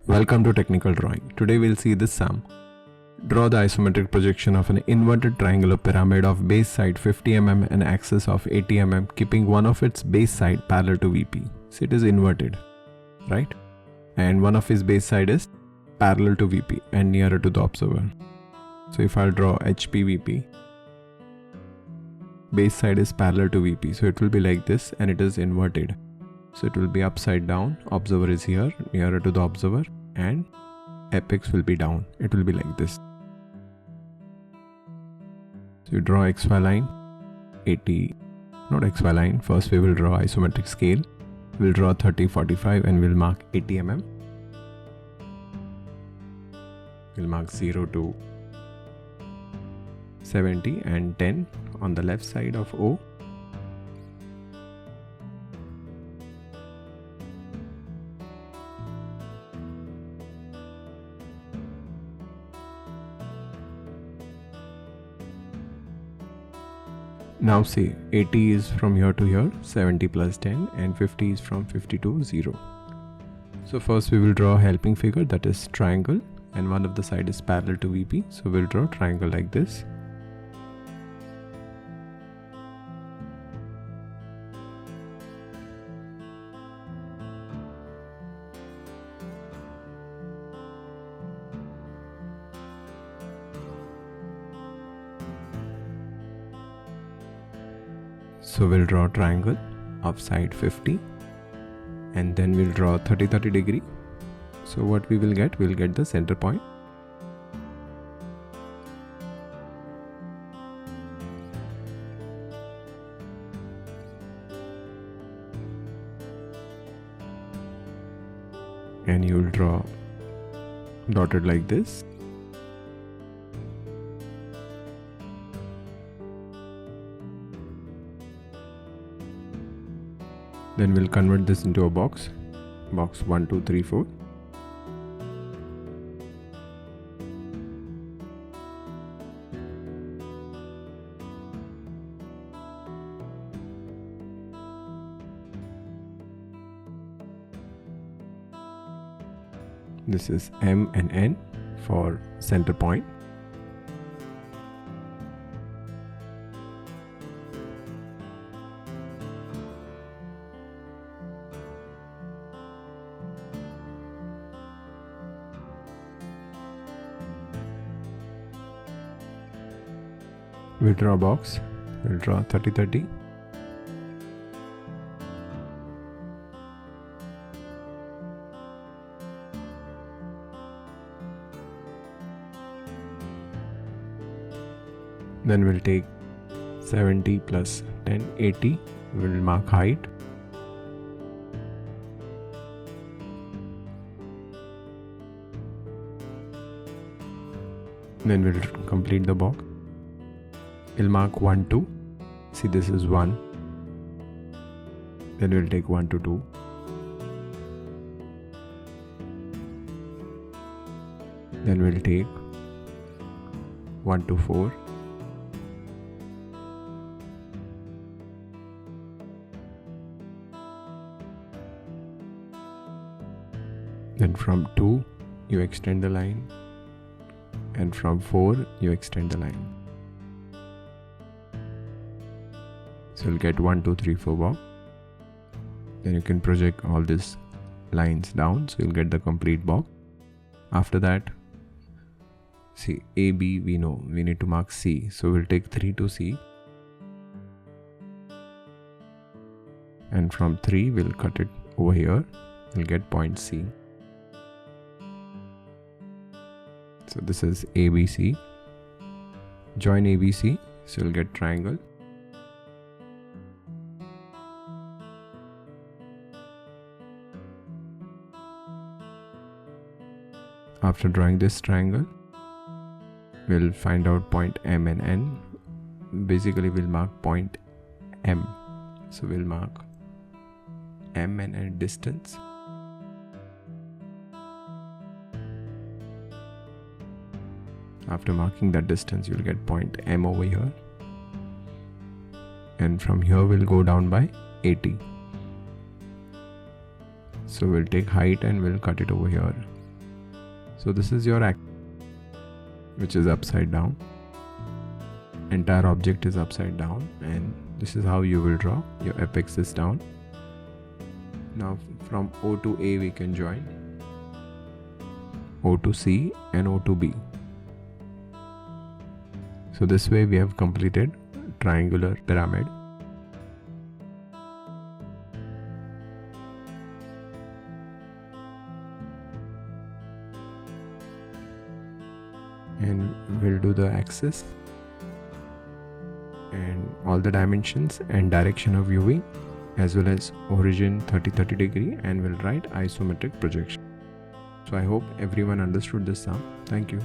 Welcome to Technical Drawing. Today we'll see this sum. Draw the isometric projection of an inverted triangular pyramid of base side 50 mm and axis of 80 mm, keeping one of its base side parallel to VP. So it is inverted, right? And one of its base side is parallel to VP and nearer to the observer. So if I'll draw HPVP, base side is parallel to VP, so it will be like this, and it is inverted. So it will be upside down, observer is here, nearer to the observer, and apex will be down. It will be like this. So you draw XY line, 80, not XY line, first we will draw isometric scale. We'll draw 30, 45 and we'll mark 80 mm. We'll mark 0 to 70 and 10 on the left side of O. Now see, 80 is from here to here, 70 plus 10, and 50 is from 50 to 0. So first we will draw a helping figure, that is triangle, and one of the side is parallel to VP. So we'll draw triangle like this. So we'll draw a triangle of side 50 and then we'll draw 30 degree. So what we will get? We'll get the center point. And you will draw dotted like this. Then we'll convert this into a box. Box 1, 2, 3, 4. This is M and N for center point. We'll draw a box. We'll draw 30, 30. Then we'll take 70 plus 10, 80. We'll mark height. Then we'll complete the box. We'll mark 1, 2. See, this is 1. Then we'll take 1 to 2. Then we'll take 1 to 4. Then from 2 you extend the line, and from 4 you extend the line. So you'll get 1, 2, 3, 4 box. Then you can project all these lines down, so you'll get the complete box. After that, see, A, B, we know we need to mark C, so we'll take 3 to C, and from 3 we'll cut it over here. We'll get point C. So this is ABC. Join ABC, so you'll get triangle. After drawing this triangle, we'll find out point M and N. Basically, we'll mark point M. So we'll mark M and N distance. After marking that distance, you'll get point M over here. and from here we'll go down by 80. So we'll take height and we'll cut it over here. So this is your which is upside down. Entire object is upside down, and this is how you will draw. Your apex is down. Now from O to A we can join, O to C and O to B. So this way we have completed triangular pyramid. And we'll do the axis and all the dimensions and direction of viewing, as well as origin 30 degree, and we'll write isometric projection. So I hope everyone understood this sum. Thank you.